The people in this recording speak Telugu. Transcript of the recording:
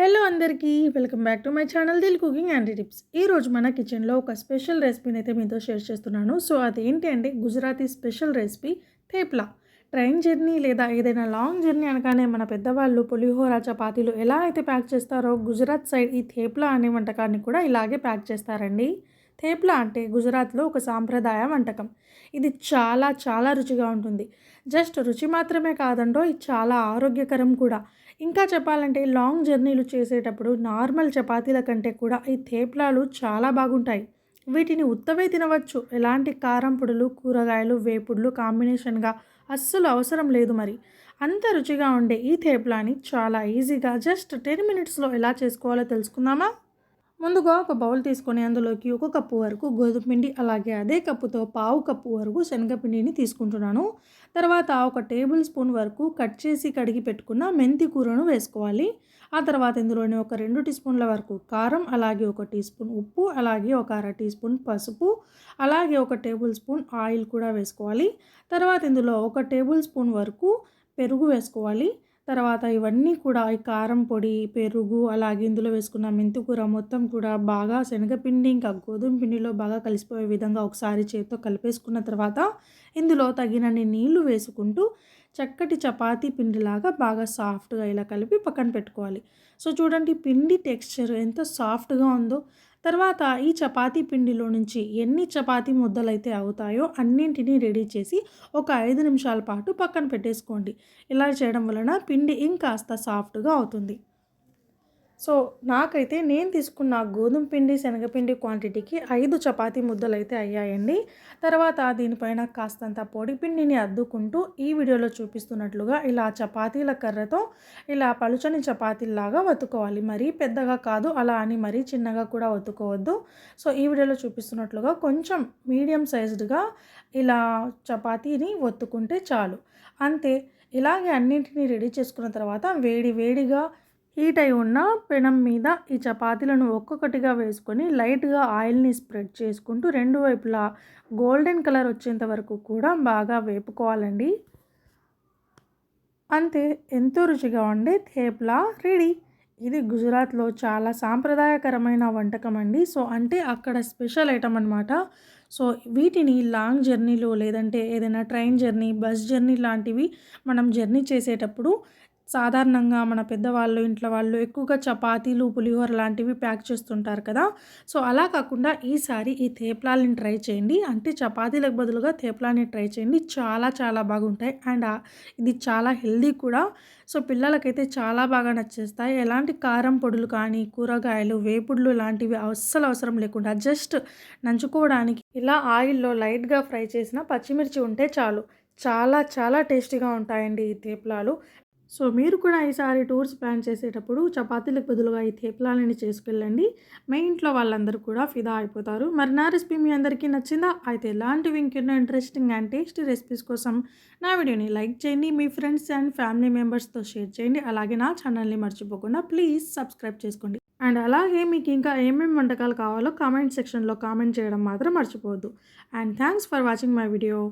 హలో అందరికీ welcome back to my channel Dil cooking and tips. ఈరోజు మన కిచెన్లో ఒక స్పెషల్ రెసిపీని అయితే మీతో షేర్ చేస్తున్నాను. సో అదేంటి అంటే Gujarati special recipe thepla. Train journey లేదా ఏదైనా లాంగ్ జర్నీ అనగానే మన పెద్దవాళ్ళు పులిహోర చపాతీలు ఎలా అయితే ప్యాక్ చేస్తారో గుజరాత్ సైడ్ ఈ థేప్లా అనే వంటకాన్ని కూడా ఇలాగే ప్యాక్ చేస్తారండి. థేప్లా అంటే గుజరాత్లో ఒక సాంప్రదాయ వంటకం. ఇది చాలా చాలా రుచిగా ఉంటుంది. జస్ట్ రుచి మాత్రమే కాదండో ఇది చాలా ఆరోగ్యకరం కూడా. ఇంకా చెప్పాలంటే లాంగ్ జర్నీలు చేసేటప్పుడు నార్మల్ చపాతీల కంటే కూడా ఈ థేప్లాలు చాలా బాగుంటాయి. వీటిని ఉత్తవే తినవచ్చు. ఎలాంటి కారం పొడులు కూరగాయలు వేపుడులు కాంబినేషన్గా అస్సలు అవసరం లేదు. మరి అంత రుచిగా ఉండే ఈ థేప్లాని చాలా ఈజీగా జస్ట్ 10 మినిట్స్లో ఎలా చేసుకోవాలో తెలుసుకుందామా. ముందుగా ఒక బౌల్ తీసుకొని అందులోకి 1 కప్పు వరకు గోధుమ పిండి, అలాగే అదే కప్పుతో పావు కప్పు వరకు శనగపిండిని తీసుకుంటున్నాను. తర్వాత 1 టేబుల్ స్పూన్ వరకు కట్ చేసి కడిగి పెట్టుకున్న మెంతి కూరను వేసుకోవాలి. ఆ తర్వాత ఇందులోనే ఒక 2 టీ స్పూన్ల వరకు కారం, అలాగే 1 టీ స్పూన్ ఉప్పు, అలాగే ఒక అర టీ స్పూన్ పసుపు, అలాగే 1 టేబుల్ స్పూన్ ఆయిల్ కూడా వేసుకోవాలి. తర్వాత ఇందులో 1 టేబుల్ స్పూన్ వరకు పెరుగు వేసుకోవాలి. తర్వాత ఇవన్నీ కూడా ఈ కారం పొడి, పెరుగు, అలాగే ఇందులో వేసుకున్న మెంతికూర మొత్తం కూడా బాగా శనగపిండి ఇంకా గోధుమ పిండిలో బాగా కలిసిపోయే విధంగా ఒకసారి చేత్తో కలిపేసుకున్న తర్వాత ఇందులో తగినన్ని నీళ్లు వేసుకుంటూ చక్కటి చపాతీ పిండిలాగా బాగా సాఫ్ట్గా ఇలా కలిపి పక్కన పెట్టుకోవాలి. సో చూడండి పిండి టెక్స్చర్ ఎంత సాఫ్ట్గా ఉందో. తర్వాత ఈ చపాతీ పిండిలో నుంచి ఎన్ని చపాతీ ముద్దలైతే అవుతాయో అన్నింటినీ రెడీ చేసి ఒక 5 నిమిషాల పాటు పక్కన పెట్టేసుకోండి. ఇలా చేయడం వలన పిండి ఇంకాస్త సాఫ్ట్గా అవుతుంది. సో నాకైతే నేను తీసుకున్న గోధుమ పిండి శనగపిండి క్వాంటిటీకి 5 చపాతీ ముద్దలు అయితే అయ్యాయండి. తర్వాత దీనిపైన కాస్తంత పొడి పిండిని అద్దుకుంటూ ఈ వీడియోలో చూపిస్తున్నట్లుగా ఇలా చపాతీల కర్రతో ఇలా పలుచని చపాతీలాగా వత్తుకోవాలి. మరీ పెద్దగా కాదు, అలా అని మరీ చిన్నగా కూడా వత్తుకోవద్దు. సో ఈ వీడియోలో చూపిస్తున్నట్లుగా కొంచెం మీడియం సైజ్డ్గా ఇలా చపాతీని వత్తుకుంటే చాలు. అంతే. ఇలాగే అన్నింటినీ రెడీ చేసుకున్న తర్వాత వేడిగా హీట్ అయి ఉన్న పెనం మీద ఈ చపాతీలను ఒక్కొక్కటిగా వేసుకొని లైట్గా ఆయిల్ని స్ప్రెడ్ చేసుకుంటూ రెండు వైపులా గోల్డెన్ కలర్ వచ్చేంత వరకు కూడా బాగా వేపుకోవాలండి. అంతే, ఎంతో రుచిగా ఉండే థేప్లా రెడీ. ఇది గుజరాత్లో చాలా సాంప్రదాయకరమైన వంటకం అండి. సో అంటే అక్కడ స్పెషల్ ఐటమ్ అనమాట. సో వీటిని లాంగ్ జర్నీలు లేదంటే ఏదైనా ట్రైన్ జర్నీ, బస్ జర్నీ లాంటివి మనం జర్నీ చేసేటప్పుడు సాధారణంగా మన పెద్దవాళ్ళు ఇంట్లో వాళ్ళు ఎక్కువగా చపాతీలు పులిహోర లాంటివి ప్యాక్ చేస్తుంటారు కదా. సో అలా కాకుండా ఈసారి ఈ థేప్లాలని ట్రై చేయండి. అంటే చపాతీలకు బదులుగా థేప్లాని ట్రై చేయండి. చాలా చాలా బాగుంటాయి. అండ్ ఇది చాలా హెల్దీ కూడా. సో పిల్లలకైతే చాలా బాగా నచ్చేస్తాయి. ఎలాంటి కారం పొడులు కానీ కూరగాయలు వేపుడులు లాంటివి అస్సలు అవసరం లేకుండా జస్ట్ నంచుకోవడానికి ఇలా ఆయిల్లో లైట్గా ఫ్రై చేసిన పచ్చిమిర్చి ఉంటే చాలు. చాలా చాలా టేస్టీగా ఉంటాయండి ఈ థేప్లాలు. సో మీరు కూడా ఈసారి టూర్స్ ప్లాన్ చేసేటప్పుడు చపాతీలకు బదులుగా ఈ థేప్లాలని చేసుకెళ్ళండి. మీ ఇంట్లో వాళ్ళందరూ కూడా ఫిదా అయిపోతారు. మరి నా రెసిపీ మీ అందరికీ నచ్చిందా? అయితే ఇలాంటివి ఇంకెన్నో ఇంట్రెస్టింగ్ అండ్ టేస్టీ రెసిపీస్ కోసం నా వీడియోని లైక్ చేయండి, మీ ఫ్రెండ్స్ అండ్ ఫ్యామిలీ మెంబర్స్తో షేర్ చేయండి. అలాగే నా ఛానల్ని మర్చిపోకుండా ప్లీజ్ సబ్స్క్రైబ్ చేసుకోండి. అండ్ అలాగే మీకు ఇంకా ఏమేమి వంటకాలు కావాలో కామెంట్ సెక్షన్లో కామెంట్ చేయడం మాత్రం మర్చిపోవద్దు. And thanks for watching my video.